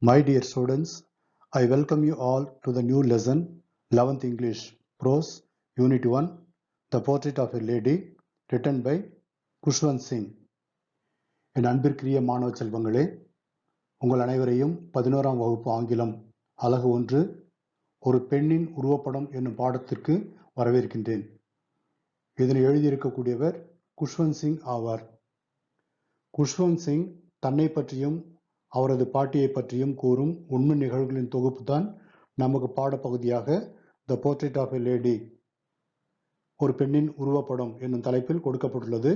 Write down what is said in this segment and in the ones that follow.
My dear students, I welcome you all to the new lesson 11th English Prose Unit 1 The Portrait of a Lady written by Khushwant Singh. என் அன்பிற்குரிய மாணவ செல்வங்களே, உங்கள் அனைவரையும் 11ஆம் வகுப்பு ஆங்கிலம் அலகு 1 ஒரு பெண்ணின் உருவப்படம் என்னும் பாடத்திற்கு வரவேற்கின்றேன். இதனை எழுதியிருக்கக்கூடியவர் குஷ்வந்த் சிங் ஆவார். குஷ்வந்த் சிங் தன்னை பற்றியும் அவரது பாட்டியை பற்றியும் கூறும் உண்மை நிகழ்வுகளின் தொகுப்பு தான் நமக்கு பாடப்பகுதியாக த போர்ட்ரேட் ஆஃப் எ லேடி ஒரு பெண்ணின் உருவப்படம் என்னும் தலைப்பில் கொடுக்கப்பட்டுள்ளது.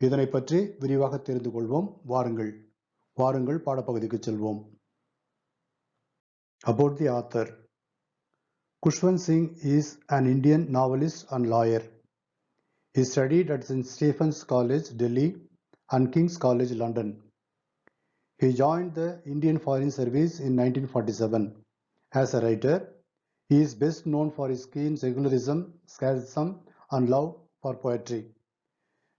இதனை பற்றி விரிவாக தெரிந்து கொள்வோம். வாருங்கள் பாடப்பகுதிக்கு செல்வோம். About the author. Khushwant Singh is an Indian novelist and lawyer. He studied at St. Stephen's College, Delhi and King's College, London. He joined the Indian Foreign Service in 1947. As a writer, he is best known for his keen secularism, sarcasm, and love for poetry.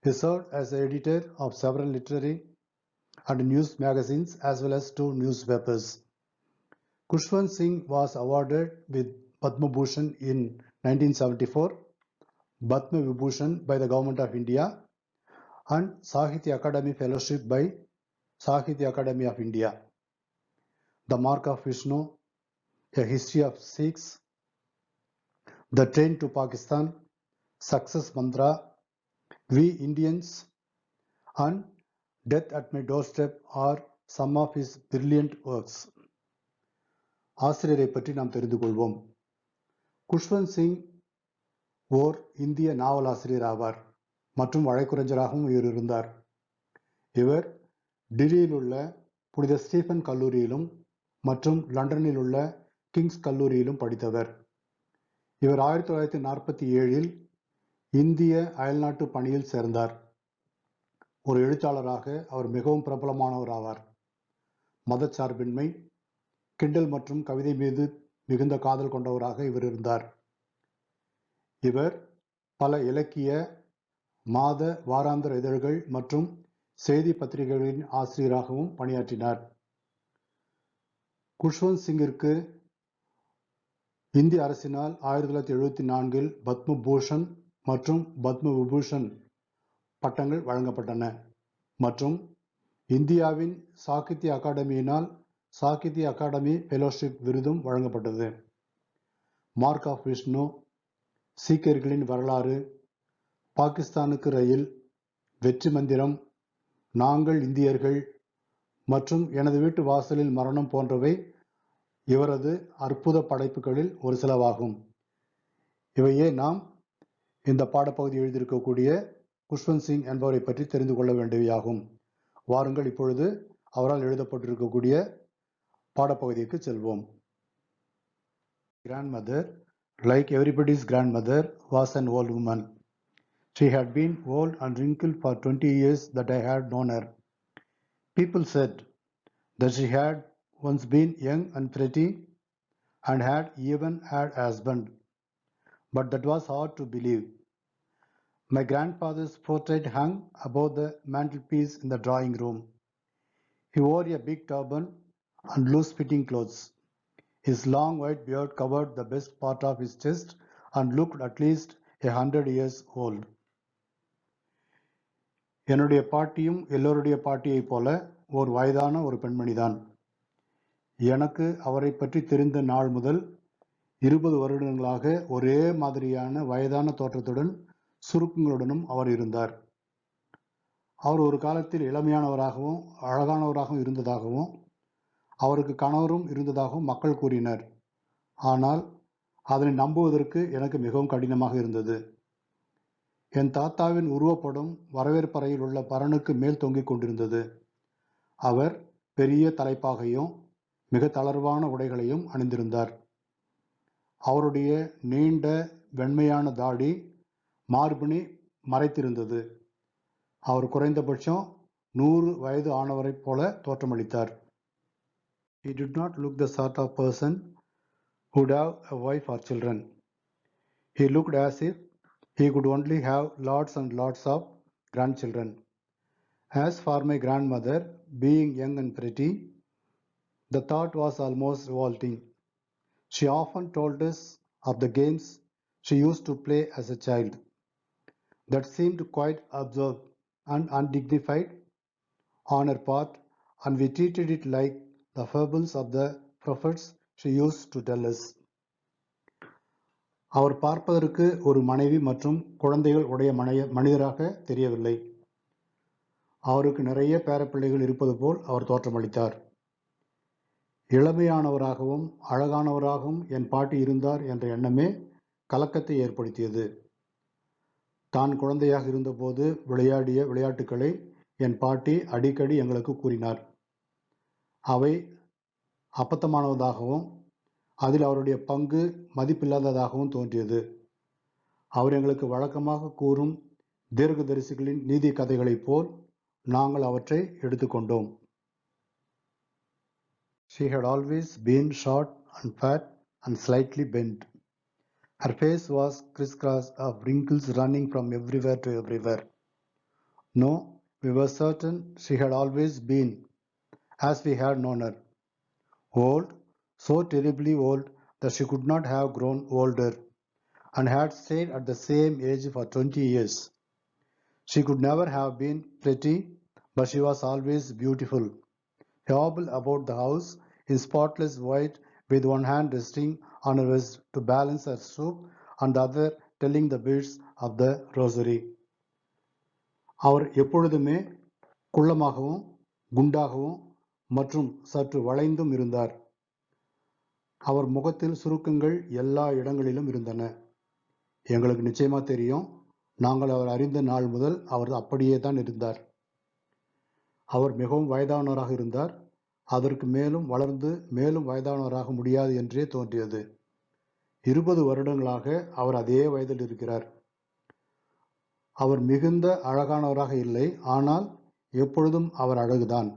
He served as the editor of several literary and news magazines as well as 2 newspapers. Khushwant Singh was awarded with Padma Bhushan in 1974, Padma Vibhushan by the Government of India, and Sahitya Akademi Fellowship by Sahitya Akademi of India. The Mark of Vishnu, A History of Sikhs, The Train to Pakistan, Success Mantra, We Indians, and Death at My Doorstep are some of his brilliant works. ஆசிரியரை பற்றி நாம் தெரிந்து கொள்வோம். குஷ்வந்த் சிங் ஓர் இந்திய நாவலாசிரியர் ஆவார் மற்றும் வழக்குரைஞராகவும் இவர் இருந்தார். இவர் டில்லியில் உள்ள புனித ஸ்டீஃபன் கல்லூரியிலும் மற்றும் லண்டனில் உள்ள கிங்ஸ் கல்லூரியிலும் படித்தவர். இவர் 1947இல் இந்திய அயல்நாட்டு பணியில் சேர்ந்தார். ஒரு எழுத்தாளராக அவர் மிகவும் பிரபலமானவர் ஆவார். மதச்சார்பின்மை, கிண்டல் மற்றும் கவிதை மீது மிகுந்த காதல் கொண்டவராக இவர் இருந்தார். இவர் பல இலக்கிய, மாத, வாராந்திர இதழ்கள் மற்றும் செய்தி பத்திரிகைகளின் ஆசிரியராகவும் பணியாற்றினார். குஷ்வந்த் சிங்கிற்கு இந்திய அரசினால் 1974இல் பத்ம பூஷன் மற்றும் பத்ம விபூஷன் பட்டங்கள் வழங்கப்பட்டன மற்றும் இந்தியாவின் சாகித்ய அகாடமியினால் சாகித்ய அகாடமி ஃபெலோஷிப் விருதும் வழங்கப்பட்டது. மார்க் ஆஃப் விஷ்ணு, சீக்கியர்களின் வரலாறு, பாகிஸ்தானுக்கு ரயில், வெற்றி மந்திரம், நாங்கள் இந்தியர்கள் மற்றும் எனது வீட்டு வாசலில் மரணம் போன்றவை இவரது அற்புத படைப்புகளில் ஒரு சிலவாகும். இவையே நாம் இந்த பாடப்பகுதி எழுதியிருக்கக்கூடிய குஷ்வந்த் சிங் என்பவரை பற்றி தெரிந்து கொள்ள வேண்டியவையாகும். வாருங்கள் இப்பொழுது அவரால் எழுதப்பட்டிருக்கக்கூடிய பாடப்பகுதிக்கு செல்வோம். Grandmother, like everybody's grandmother, was an old woman. She had been old and wrinkled for 20 years that I had known her. People said that she had once been young and pretty and had even had a husband, but that was hard to believe. My grandfather's portrait hung above the mantelpiece in the drawing room. He wore a big turban and loose-fitting clothes. His long white beard covered the best part of his chest and looked at least 100 years old. என்னுடைய பாட்டியும் எல்லோருடைய பாட்டியை போல ஒரு வயதான ஒரு பெண்மணிதான். எனக்கு அவரை பற்றி தெரிந்த நாள் முதல் 20 வருடங்களாக ஒரே மாதிரியான வயதான தோற்றத்துடன் சுருக்கங்களுடனும் அவர் இருந்தார். அவர் ஒரு காலத்தில் இளமையானவராகவும் அழகானவராகவும் இருந்ததாகவும் அவருக்கு கணவரும் இருந்ததாகவும் மக்கள் கூறினர். ஆனால் அதனை நம்புவதற்கு எனக்கு மிகவும் கடினமாக இருந்தது. என் தாத்தாவின் உருவப்படம் வரவேற்பறையில் உள்ள பரனுக்கு மேல் தொங்கிக் கொண்டிருந்தது. அவர் பெரிய தலைப்பாகையும் மிக தளர்வான உடைகளையும் அணிந்திருந்தார். அவருடைய நீண்ட வெண்மையான தாடி மார்பினை மறைத்திருந்தது. அவர் குறைந்தபட்சம் 100 வயது ஆனவரைப் போல தோற்றமளித்தார். He did not look the sort of person who would have a wife or children. He looked as if he could only have lots and lots of grandchildren. As for my grandmother, being young and pretty, The thought was almost revolting. She often told us of the games she used to play as a child that seemed quite absurd and undignified on her path, and we treated it like the fables of the prophets she used to tell us. அவர் பார்ப்பதற்கு ஒரு மனைவி மற்றும் குழந்தைகள் உடைய மனிதராக தெரியவில்லை. அவருக்கு நிறைய பேரப்பிள்ளைகள் இருப்பது போல் அவர் தோற்றமளித்தார். இளமையானவராகவும் அழகானவராகவும் என் பாட்டி இருந்தார் என்ற எண்ணமே கலக்கத்தை ஏற்படுத்தியது. தான் குழந்தையாக இருந்தபோது விளையாடிய விளையாட்டுக்களை என் பாட்டி அடிக்கடி எங்களுக்கு கூறினார். அவை அபத்தமானதாகவும் அதில் அவருடைய பங்கு மதிப்பில்லாததாகவும் தோன்றியது. அவர் எங்களுக்கு வழக்கமாக கூறும் தீர்க்கதரிசிகளின் நீதி கதைகளைப் போல் நாங்கள் அவற்றை எடுத்துக்கொண்டோம். She had always been short and fat and slightly bent. Her face was crisscross of wrinkles running from everywhere to everywhere. No, we were certain she had always been, as we had known her, old, so terribly old that she could not have grown older, and had stayed at the same age for 20 years. She could never have been pretty, but she was always beautiful. She hobbled about the house in spotless white, with one hand resting on her wrist to balance her soup and the other telling the beads of the rosary. அவர் எப்பொழுதுமே குள்ளமாகவும் குண்டாகவும் மற்றும் சற்று வளைந்தும் இருந்தார். அவர் முகத்தில் சுருக்கங்கள் எல்லா இடங்களிலும் இருந்தன. எங்களுக்கு நிச்சயமா தெரியும், நாங்கள் அவர் அறிந்த நாள் முதல் அவர் அப்படியே தான் இருந்தார். அவர் மிகவும் வயதானவராக இருந்தார். அதற்கு மேலும் வளர்ந்து மேலும் வயதானவராக முடியாது என்றே தோன்றியது. 20 வருடங்களாக அவர் அதே வயதில் இருக்கிறார். அவர் மிகுந்த அழகானவராக இல்லை, ஆனால் எப்பொழுதும் அவர் அழகுதான்.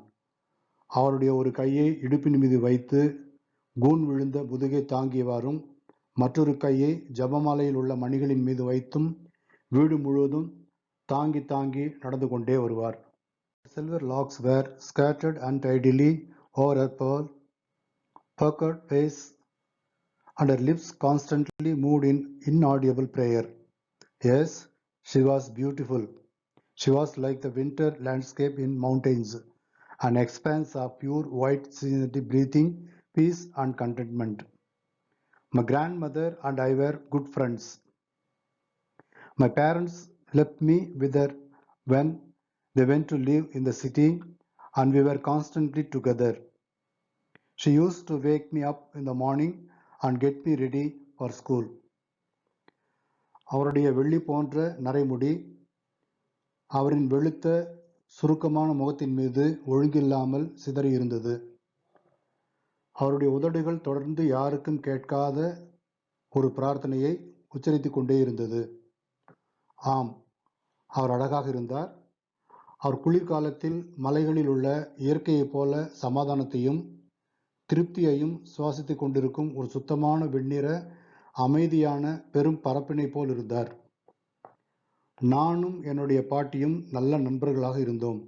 அவருடைய ஒரு கையை இடுப்பின் மீது வைத்து கூன் விழுந்த முதுகை தாங்கியவாறும் மற்றொரு கையை ஜபமாலையில் உள்ள மணிகளின் மீது வைத்தும் வீடு முழுவதும் தாங்கி தாங்கி நடந்து கொண்டே வருவார். Silver locks were scattered untidily over her puckered face, and her lips constantly moved in inaudible prayer. Yes, she was beautiful. She was like the winter landscape in mountains, an expanse of pure white scenery breathing peace and contentment. My grandmother and I were good friends. My parents left me with her when they went to live in the city, and we were constantly together. She used to wake me up in the morning and get me ready for school. அவருடைய வெள்ளி போன்ற நரைமுடி அவரின் வெளுத்த சுருக்கமான முகத்தின் மீது ஒழுங்கில்லாமல் சிதறி இருந்தது. அவருடைய உதடுகள் தொடர்ந்து யாருக்கும் கேட்காத ஒரு பிரார்த்தனையை உச்சரித்து கொண்டே இருந்தது. ஆம், அவர் அழகாக இருந்தார். அவர் குளிர்காலத்தில் மலைகளில் உள்ள இயற்கையைப் போல சமாதானத்தையும் திருப்தியையும் சுவாசித்துக் கொண்டிருக்கும் ஒரு சுத்தமான வெண்ணிற அமைதியான பெரும் பரப்பினை போல் இருந்தார். நானும் என்னுடைய பாட்டியும் நல்ல நண்பர்களாக இருந்தோம்.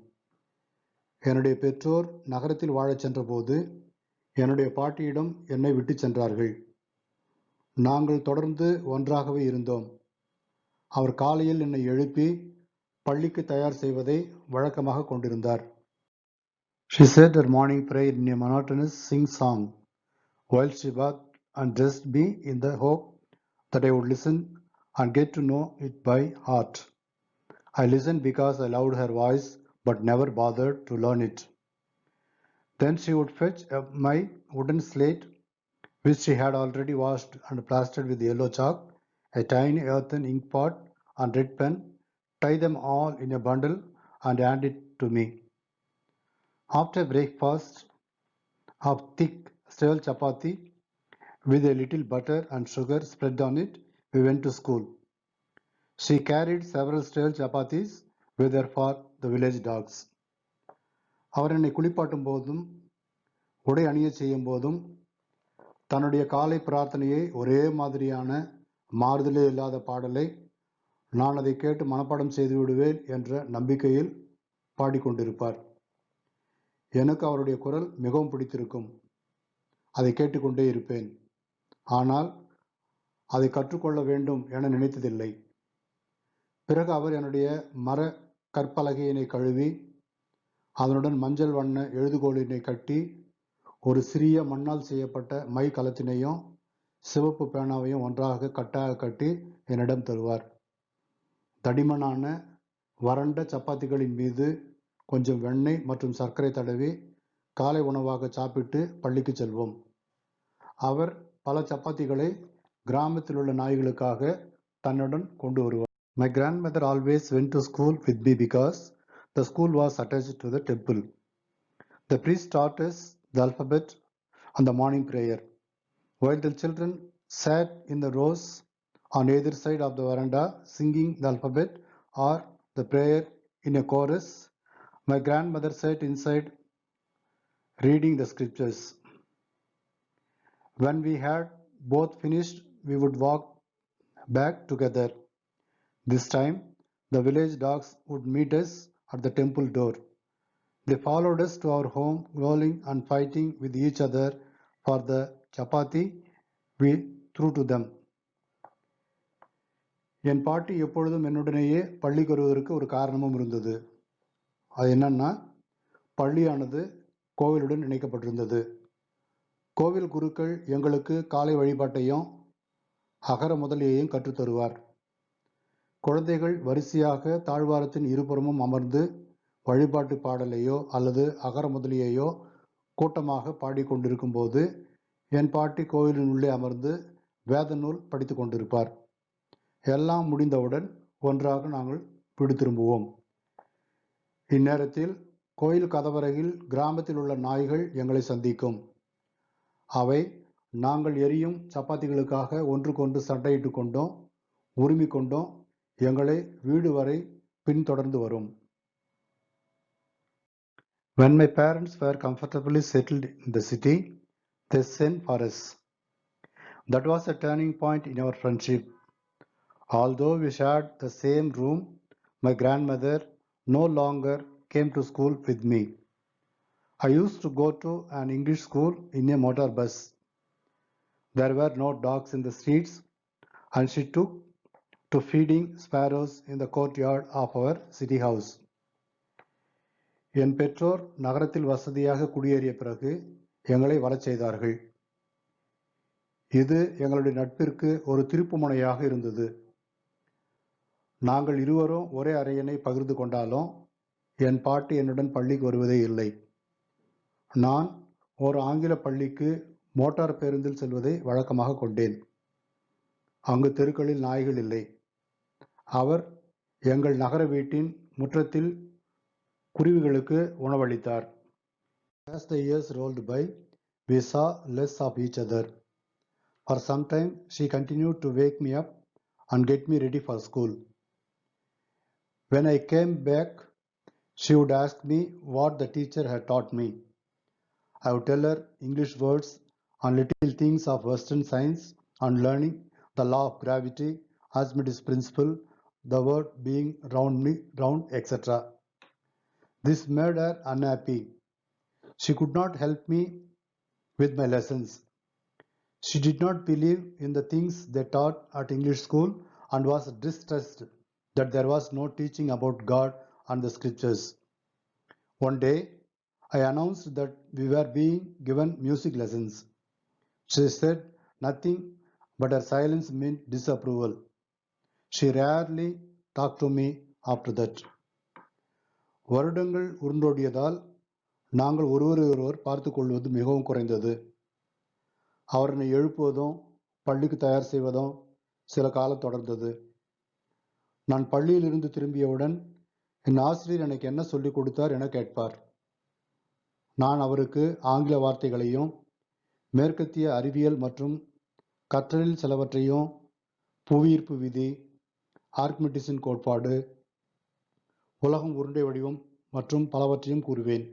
என்னுடைய பெற்றோர் நகரத்தில் வாழச் சென்றபோது என்னுடைய பாட்டியிடம் என்னை விட்டு சென்றார்கள். நாங்கள் தொடர்ந்து ஒன்றாகவே இருந்தோம். அவர் காலையில் என்னை எழுப்பி பள்ளிக்கு தயார் செய்வதை வழக்கமாக கொண்டிருந்தார். She said her morning prayer in a monotonous sing-song while she bathed and dressed me in the hope that I would listen and get to know it by heart. I listened because I loved her voice but never bothered to learn it. Then she would fetch my wooden slate, which she had already washed and plastered with yellow chalk, a tiny earthen ink pot and red pen, tie them all in a bundle and hand it to me. After breakfast of thick stale chapati with a little butter and sugar spread on it, we went to school. She carried several stale chapatis with her for the village dogs. அவர் என்னை குளிப்பாட்டும் போதும் உடை அணிய செய்யும் போதும் தன்னுடைய காலை பிரார்த்தனையை ஒரே மாதிரியான மாறுதலே இல்லாத பாடலை நான் அதை கேட்டு மனப்பாடம் செய்து விடுவேன் என்ற நம்பிக்கையில் பாடிக்கொண்டிருப்பார். எனக்கு அவருடைய குரல் மிகவும் பிடித்திருக்கும். அதை கேட்டுக்கொண்டே இருப்பேன். ஆனால் அதை கற்றுக்கொள்ள வேண்டும் என நினைத்ததில்லை. பிறகு அவர் என்னுடைய மர கற்பலகையினை கழுவி அதனுடன் மஞ்சள் வண்ண எழுதுகோலினை கட்டி ஒரு சிறிய மண்ணால் செய்யப்பட்ட மை கலத்தினையும் சிவப்பு பேனாவையும் ஒன்றாக கட்டாக கட்டி என்னிடம் தருவார். தடிமனான வறண்ட சப்பாத்திகளின் மீது கொஞ்சம் வெண்ணெய் மற்றும் சர்க்கரை தடவி காலை உணவாக சாப்பிட்டு பள்ளிக்கு செல்வோம். அவர் பல சப்பாத்திகளை கிராமத்தில் உள்ள நாய்களுக்காக தன்னுடன் கொண்டு வருவார். My grandmother always went to school with me because the school was attached to the temple. The priest taught us the alphabet and the morning prayer. While the children sat in the rows on either side of the veranda singing the alphabet or the prayer in a chorus, my grandmother sat inside reading the scriptures. When we had both finished, we would walk back together. This time, the village dogs would meet us at the temple door. They followed us to our home, growling and fighting with each other for the chapati we threw to them. என் பாட்டி எப்பொழுதும் என்னுடனேயே பள்ளிக்கு வருவதற்கு ஒரு காரணமும் இருந்தது. அது என்னன்னா, பள்ளியானது கோவிலுடன் இணைக்கப்பட்டிருந்தது. கோவில் குருக்கள் எங்களுக்கு காலை வழிபாட்டையும் அகர முதலியையும் கற்றுத்தருவார். குழந்தைகள் வரிசையாக தாழ்வாரத்தின் இருபுறமும் அமர்ந்து வழிபாட்டு பாடலையோ அல்லது அகர முதலியையோ கூட்டமாக பாடிக்கொண்டிருக்கும் போது என் பாட்டி கோவிலின் உள்ளே அமர்ந்து வேத நூல் படித்து கொண்டிருப்பார். எல்லாம் முடிந்தவுடன் ஒன்றாக நாங்கள் வீடு திரும்புவோம். இந்நேரத்தில் கோயில் கதவறையில் கிராமத்தில் உள்ள நாய்கள் எங்களை சந்திக்கும். அவை நாங்கள் எரியும் சப்பாத்திகளுக்காக ஒன்றுக்கொன்று சண்டையிட்டு கொண்டோம், உரிமை கொண்டோம் எங்களை வீடு வரை பின்தொடர்ந்து வரும். When my parents were comfortably settled in the city, they sent for us. That was a turning point in our friendship. Although we shared the same room, my grandmother no longer came to school with me. I used to go to an English school in a motor bus. There were no dogs in the streets, and she took to feeding sparrows in the courtyard of our city house. என் பெற்றோர் நகரத்தில் வசதியாக குடியேறிய பிறகு எங்களை வரச் செய்தார்கள். இது எங்களுடைய நட்பிற்கு ஒரு திருப்புமுனையாக இருந்தது. நாங்கள் இருவரும் ஒரே அறையினை பகிர்ந்து கொண்டாலும் என் பாட்டி என்னுடன் பள்ளிக்கு வருவதே இல்லை. நான் ஒரு ஆங்கில பள்ளிக்கு மோட்டார் பேருந்தில் செல்வதை வழக்கமாக கொண்டேன். அங்கு தெருக்களில் நாய்கள் இல்லை. அவர் எங்கள் நகர வீட்டின் முற்றத்தில் குருவிகளுக்கு உணவளித்தார். As the years rolled by, we saw less of each other. For some time, she continued to wake me up and get me ready for school. When I came back, she would ask me what the teacher had taught me. I would tell her English words and little things of Western science and learning, the law of gravity, Archimedes' principle, the world being round, etc. This made her unhappy. She could not help me with my lessons. She did not believe in the things they taught at English school and was distressed that there was no teaching about God and the scriptures. One day, I announced that we were being given music lessons. She said nothing, but her silence meant disapproval. She rarely talked to me after that. வருடங்கள் உருண்டோடியதால் நாங்கள் ஒருவர் பார்த்து கொள்வது மிகவும் குறைந்தது. அவரை எழுப்புவதும் பள்ளிக்கு தயார் செய்வதும் சில காலம் தொடர்ந்தது. நான் பள்ளியிலிருந்து திரும்பியவுடன் என் ஆசிரியர் எனக்கு என்ன சொல்லிக் கொடுத்தார் என கேட்பார். நான் அவருக்கு ஆங்கில வார்த்தைகளையும் மேற்கத்திய அறிவியல் மற்றும் கற்றலில் சிலவற்றையும், புவியீர்ப்பு விதி, ஆர்க்கிமெடிஸின் கோட்பாடு, உலகம் உருண்டை வடிவம் மற்றும் பலவற்றையும் கூறுவேன்.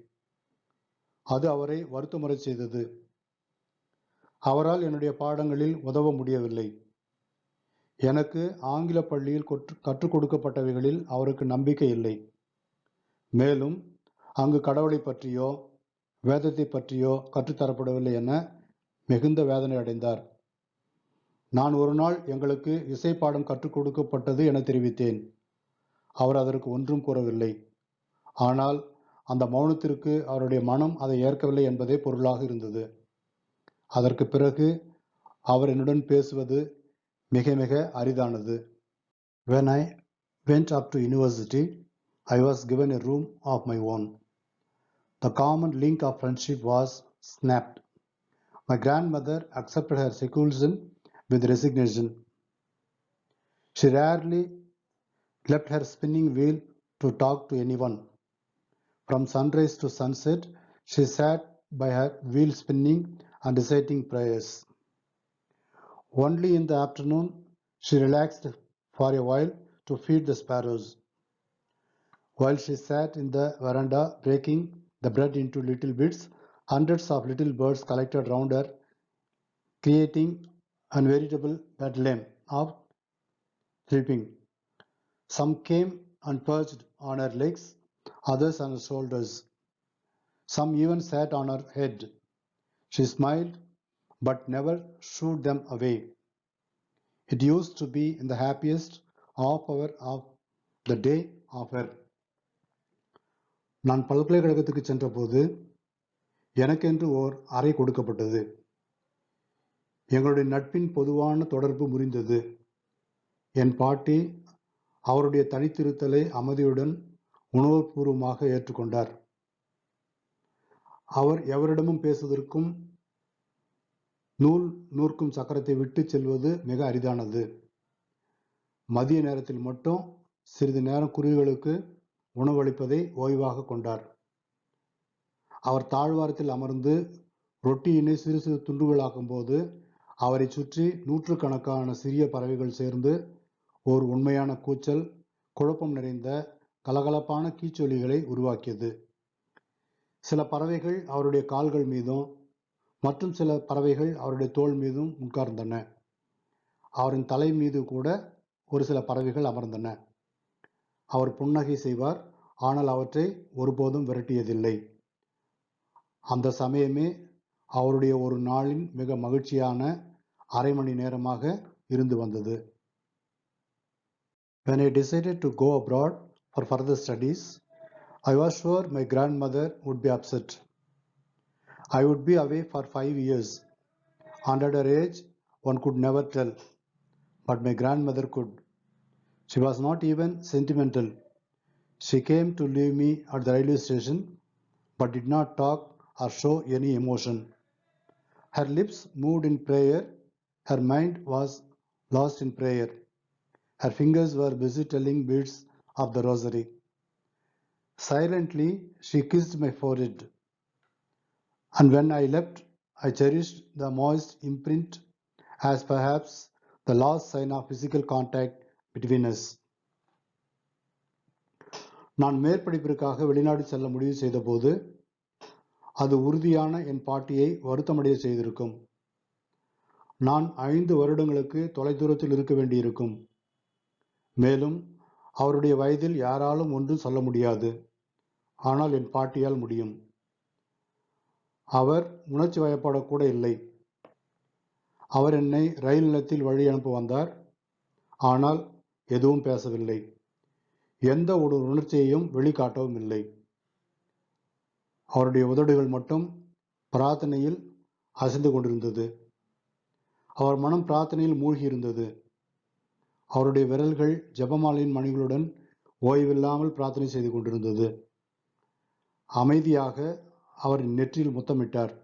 அது அவரை வருத்தமுறை செய்தது. அவரால் என்னுடைய பாடங்களில் உதவ முடியவில்லை. எனக்கு ஆங்கில பள்ளியில் கற்றுக் கொடுக்கப்பட்டவைகளில் அவருக்கு நம்பிக்கை இல்லை. மேலும் அங்கு கடவுளை பற்றியோ வேதத்தை பற்றியோ கற்றுத்தரப்படவில்லை என மிகுந்த வேதனை அடைந்தார். நான் ஒரு நாள் எங்களுக்கு இசை பாடம் கற்றுக் கொடுக்கப்பட்டது என தெரிவித்தேன். அவர் அதற்கு ஒன்றும் கூறவில்லை. ஆனால் அந்த மௌனத்திற்கு அவருடைய மனம் அதை ஏற்கவில்லை என்பதே பொருளாக இருந்தது. அதற்கு பிறகு அவர் என்னுடன் பேசுவது மிக மிக அரிதானது. When I went up to university, I was given a room of my own. The common link of friendship was snapped. My grandmother accepted her seclusion with resignation. She rarely left her spinning wheel to talk to anyone. From sunrise to sunset, she sat by her wheel spinning and reciting prayers. Only in the afternoon, she relaxed for a while to feed the sparrows. While she sat in the veranda breaking the bread into little bits, hundreds of little birds collected round her, creating a veritable bedlam of chirping. Some came and perched on her legs, others on her shoulders. Some even sat on her head. She smiled, but never shooed them away. It used to be in the happiest hour of the day of her. நான் பல்கலைக்கழகத்துக்கு சென்றபோது எனக்கென்று ஓர் அறை கொடுக்கப்பட்டது. எங்களுடைய நட்பின் பொதுவான தொடர்பு முறிந்தது. என் பாட்டி அவருடைய தனித்திருத்தலை அமைதியுடன் உணர்வுபூர்வமாக ஏற்றுக்கொண்டார். அவர் எவரிடமும் பேசுவதற்கும் நூல் நூற்கும் சக்கரத்தை விட்டு செல்வது மிக அரிதானது. மதிய நேரத்தில் மட்டும் சிறிது நேரம் குருவிகளுக்கு உணவளிப்பதை ஓய்வாக கொண்டார். அவர் தாழ்வாரத்தில் அமர்ந்து ரொட்டியினை சிறு சிறு துண்டுகளாக்கும் போது அவரை சுற்றி நூற்றுக்கணக்கான சிறிய பறவைகள் சேர்ந்து ஓர் உண்மையான கூச்சல், குழப்பம் நிறைந்த கலகலப்பான கீச்சொலிகளை உருவாக்கியது. சில பறவைகள் அவருடைய கால்கள் மீதும் மற்றும் சில பறவைகள் அவருடைய தோள் மீதும் உட்கார்ந்தன. அவரின் தலை மீது கூட ஒரு சில பறவைகள் அமர்ந்தன. அவர் புன்னகை செய்வார், ஆனால் அவற்றை ஒருபோதும் விரட்டியதில்லை. அந்த சமயமே அவருடைய ஒரு நாளின் மிக மகிழ்ச்சியான அரை மணி நேரமாக இருந்து வந்தது. When I decided to go abroad for further studies, I was sure my grandmother would be upset. I would be away for 5 years, and at her age, one could never tell. But my grandmother could. She was not even sentimental. She came to leave me at the railway station, but did not talk or show any emotion. Her lips moved in prayer. Her mind was lost in prayer. Her fingers were busy telling beads of the rosary. Silently, she kissed my forehead. And when I left, I cherished the moist imprint as perhaps the last sign of physical contact between us. நான் மேற்படிப்பிற்காக வெளிநாடு செல்ல முடிவு செய்தபோது அது உறுதியான என் பாட்டியை வருத்தமடைய செய்திருக்கும். நான் 5 வருடங்களுக்கு தொலைதூரத்தில் இருக்க வேண்டியிருக்கும். மேலும் அவருடைய வயதில் யாராலும் ஒன்றும் சொல்ல முடியாது. ஆனால் என் பாட்டியால் முடியும். அவர் உணர்ச்சி வயப்படக்கூட இல்லை. அவர் என்னை ரயில் நிலையத்தில் வழி அனுப்ப வந்தார். ஆனால் எதுவும் பேசவில்லை. எந்த ஒரு உணர்ச்சியையும் வெளிக்காட்டவும் இல்லை. அவருடைய உதடுகள் மட்டும் பிரார்த்தனையில் அசைந்து கொண்டிருந்தது. அவர் மனம் பிரார்த்தனையில் மூழ்கியிருந்தது. அவருடைய விரல்கள் ஜெபமாலையின் மணிகளுடன் ஓய்வில்லாமல் பிரார்த்தனை செய்து கொண்டிருந்தது. அமைதியாக அவர் நெற்றியில் முத்தமிட்டார்.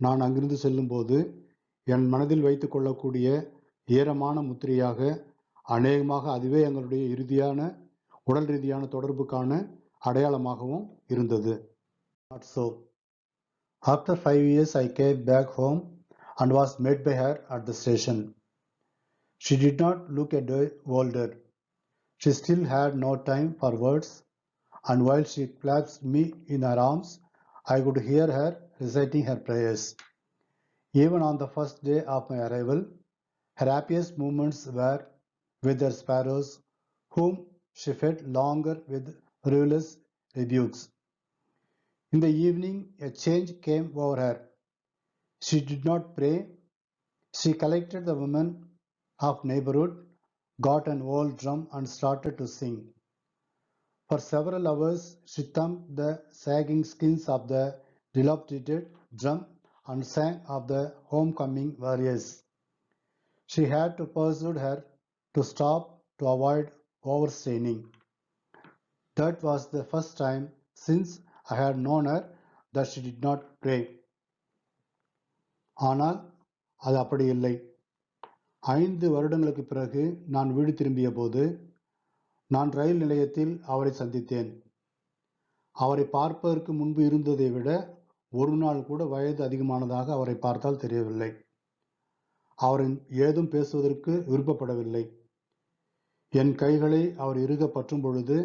நான் அங்கிருந்து செல்லும்போது என் மனதில் வைத்துக் கொள்ளக்கூடிய ஈரமான முத்திரையாக அநேகமாக அதுவே எங்களுடைய இறுதியான உடல் ரீதியான தொடர்புக்கான அடையாளமாகவும் இருந்தது. Not so. After 5 years, I came back home and was met by her at the station. She did not look a day older. She still had no time for words, and while she clasped me in her arms, I could hear her reciting her prayers. Even on the first day of my arrival, her happiest moments were with her sparrows, whom she fed longer with frivolous rebukes. In the evening, a change came over her. She did not pray. She collected the women of neighborhood, got an old drum and started to sing. For several hours she thumped the sagging skins of the dilapidated drum and sang of the homecoming warriors. She had to persuade her to stop to avoid overstraining. That was the first time since I had known her that she did not pray. ஆனால் அது அப்படி இல்லை. 5 வருடங்களுக்கு பிறகு நான் வீடு திரும்பிய போது நான் ரயில் நிலையத்தில் அவரை சந்தித்தேன். அவரை பார்ப்பதற்கு முன்பு இருந்ததை விட ஒரு நாள் கூட வயது அதிகமானதாக அவரை பார்த்தால் தெரியவில்லை. அவர் ஏதும் பேசுவதற்கு விருப்பப்படவில்லை. என் கைகளை அவர் இறுக பற்றும் பொழுது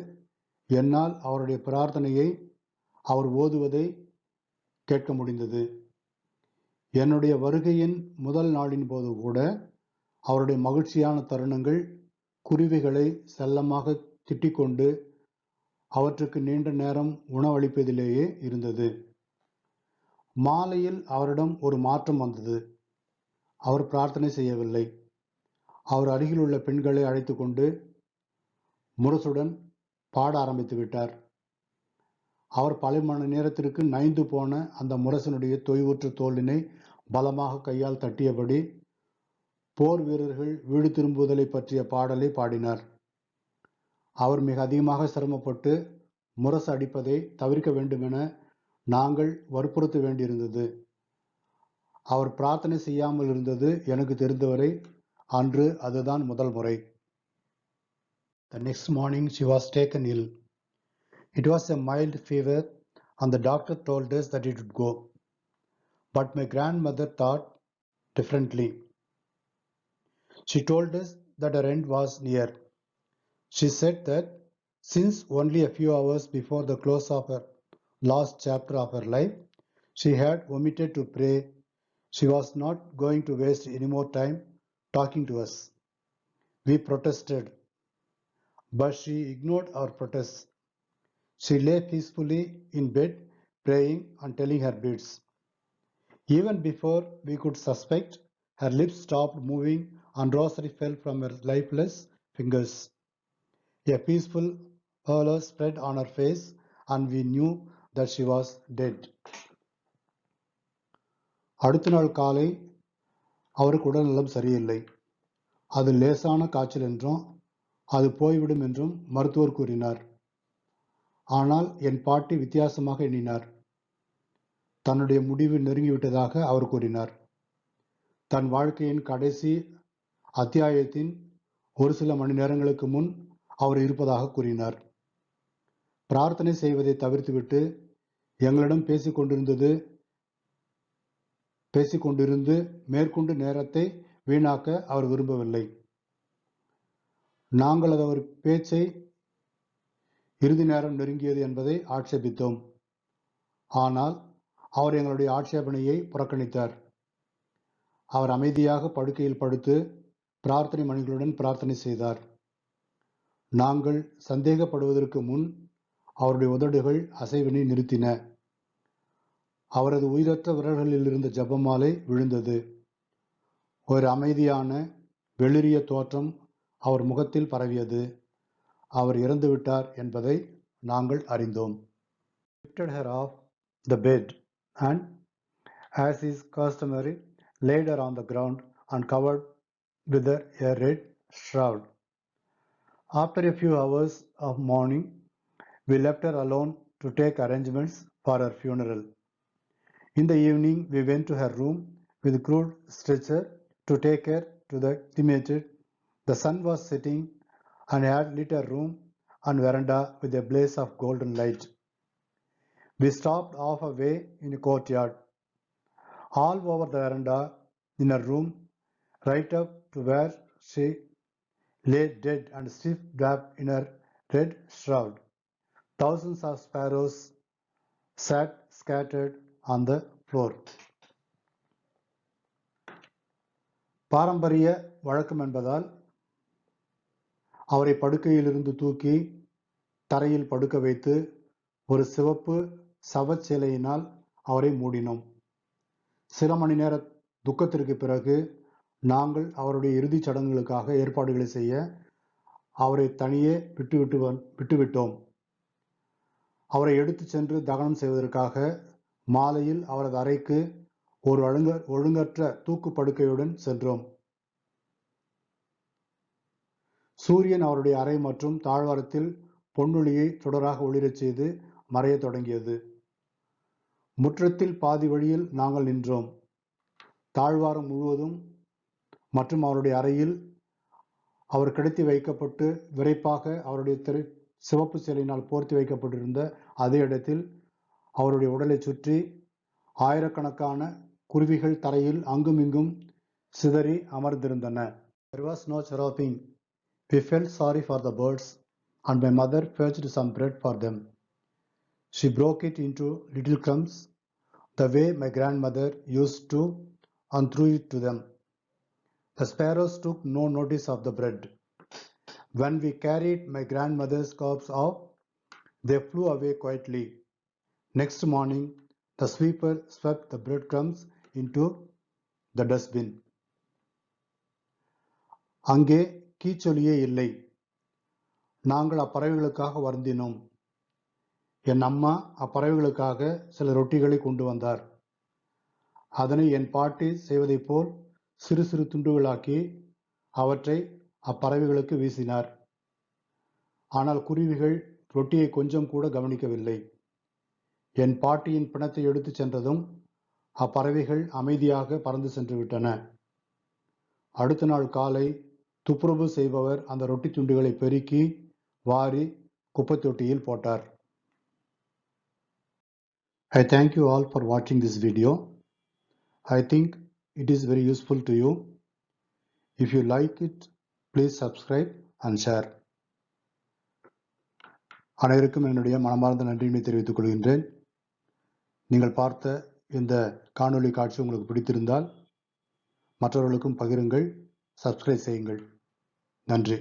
என்னால் அவருடைய பிரார்த்தனையை அவர் ஓதுவதை கேட்க முடிந்தது. என்னுடைய வருகையின் முதல் நாளின் போது கூட அவருடைய மகிழ்ச்சியான தருணங்கள் குருவிகளை செல்லமாக திட்டிக்கொண்டு அவற்றுக்கு நீண்ட நேரம் உணவளிப்பதிலேயே இருந்தது. மாலையில் அவரிடம் ஒரு மாற்றம் வந்தது. அவர் பிரார்த்தனை செய்யவில்லை. அவர் அருகில் உள்ள பெண்களை அழைத்து கொண்டு முரசுடன் பாட ஆரம்பித்து விட்டார். அவர் பல மணி நேரத்திற்கு நைந்து போன அந்த முரசனுடைய தொய்வுற்ற தோளினை பலமாக கையால் தட்டியபடி போர் வீரர்கள் வீடு திரும்புவதை பற்றிய பாடலை பாடினார். அவர் மிக அதிகமாக சிரமப்பட்டு முரசு அடிப்பதை தவிர்க்க வேண்டுமென நாங்கள் வற்புறுத்த வேண்டியிருந்தது. அவர் பிரார்த்தனை செய்யாமல் இருந்தது எனக்கு தெரிந்தவரை அன்று அதுதான் முதல் முறை. The next morning she was taken ill. It was a mild fever and the doctor told us that it would go. But my grandmother thought differently. She told us that her end was near. She said that since only a few hours before the close of her last chapter of her life, she had omitted to pray, she was not going to waste any more time talking to us. We protested, but she ignored our protests. She lay peacefully in bed, praying and telling her beads. Even before we could suspect, her lips stopped moving and rosary fell from her lifeless fingers. A peaceful pallor spread on her face and we knew that she was dead. அடுத்த நாள் காலை அவருக்கு உடல்நலம் சரியில்லை. அது லேசான காய்ச்சல் என்றும் அது போய்விடும் என்றும் மருத்துவர் கூறினார். ஆனால் என் பாட்டி வித்தியாசமாக எண்ணினார். தன்னுடைய முடிவு நெருங்கிவிட்டதாக அவர் கூறினார். தன் வாழ்க்கையின் கடைசி அத்தியாயத்தின் ஒரு சில மணி நேரங்களுக்கு முன் அவர் இருப்பதாக கூறினார். பிரார்த்தனை செய்வதை தவிர்த்துவிட்டு எங்களிடம் பேசிக்கொண்டிருந்து மேற்கொண்டு நேரத்தை வீணாக்க அவர் விரும்பவில்லை. நாங்கள் அவர் பேச்சை இறுதி நேரம் நெருங்கியது என்பதை ஆட்சேபித்தோம். ஆனால் அவர் எங்களுடைய ஆட்சேபனையை புறக்கணித்தார். அவர் அமைதியாக படுக்கையில் படுத்து பிரார்த்தனை மணிகளுடன் பிரார்த்தனை செய்தார். நாங்கள் சந்தேகப்படுவதற்கு முன் அவருடைய உதடுகள் அசைவினை நிறுத்தின. அவரது உயிரற்ற விரல்களில் இருந்த ஜெபமாலை விழுந்தது. ஒரு அமைதியான வெளிரிய தோற்றம் அவர் முகத்தில் பரவியது. அவர் இறந்துவிட்டார் என்பதை நாங்கள் அறிந்தோம். Lifted her off the bed and, as is customary, laid her on the ground and covered with a red shroud. After a few hours of mourning, we left her alone to take arrangements for her funeral. In the evening, we went to her room with a crude stretcher to take her to the cremated. The sun was setting and had lit her room and veranda with a blaze of golden light. We stopped halfway in a courtyard. All over the veranda, in her room, right up to where she lay dead and stiff wrapped in her red shroud, thousands of sparrows sat scattered on the floor. பாரம்பரிய வழக்கம் என்பதால் அவரை படுக்கையிலிருந்து தூக்கி தரையில் படுக்க வைத்து ஒரு சிவப்பு சவச்சேலையினால் அவரை மூடினோம். சில மணி நேர துக்கத்திற்கு பிறகு நாங்கள் அவருடைய இறுதிச் சடங்குகளுக்காக ஏற்பாடுகளை செய்ய அவரை தனியே விட்டுவிட்டோம். அவரை எடுத்துச் சென்று தகனம் செய்வதற்காக மாலையில் அவரது அறைக்கு ஒரு ஒழுங்கற்ற தூக்கு படுக்கையுடன் சென்றோம். சூரியன் அவருடைய அறை மற்றும் தாழ்வாரத்தில் பொன்னொழியை சுடராக ஒளிரச் செய்து மறையத் தொடங்கியது. முற்றத்தில் பாதி வழியில் நாங்கள் நின்றோம். தாழ்வாரம் முழுவதும் மற்றும் அவருடைய அறையில் அவர் கிடத்தி வைக்கப்பட்டு விரைப்பாக அவருடைய சிவப்பு சேலையினால் போர்த்தி வைக்கப்பட்டிருந்த அதே இடத்தில் அவருடைய உடலை சுற்றி ஆயிரக்கணக்கான குருவிகள் தரையில் அங்குமிங்கும் சிதறி அமர்ந்திருந்தன. There was no chirping. We felt sorry for the birds, and my mother fetched some bread for them. She broke it into little crumbs, the way my grandmother used to, and threw it to them. The sparrows took no notice of the bread. When we carried my grandmother's corpse off, they flew away quietly. Next morning, the sweeper swept the breadcrumbs into the dustbin. அங்கே கீச்சொலியே இல்லை. நாங்கள் அப்பறவைகளுக்காக வருந்தினோம். என் அம்மா அப்பறவைகளுக்காக சில ரொட்டிகளை கொண்டு வந்தார். அதனை என் பாட்டி செய்வதைப் போல் சிறு சிறு துண்டுகளாக்கி அவற்றை அப்பறவைகளுக்கு வீசினார். ஆனால் குருவிகள் ரொட்டியை கொஞ்சம் கூட கவனிக்கவில்லை. என் பாட்டியின் பிணத்தை எடுத்துச் சென்றதும் அப்பறவைகள் அமைதியாக பறந்து சென்று விட்டன. அடுத்த நாள் காலை துப்புரவு செய்பவர் அந்த ரொட்டி துண்டுகளை பெருக்கி வாரி குப்பை தொட்டியில் போட்டார். I thank you all for watching this video. I think it is very useful to you. If you like it, please subscribe and share. அனைவருக்கும் என்னுடைய மனமார்ந்த நன்றியினை தெரிவித்துக் கொள்கின்றேன். நீங்கள் பார்த்த இந்த காணொளி காட்சி உங்களுக்கு பிடித்திருந்தால் மற்றவர்களுக்கும் பகிருங்கள், சப்ஸ்கிரைப் செய்யுங்கள். நன்றி.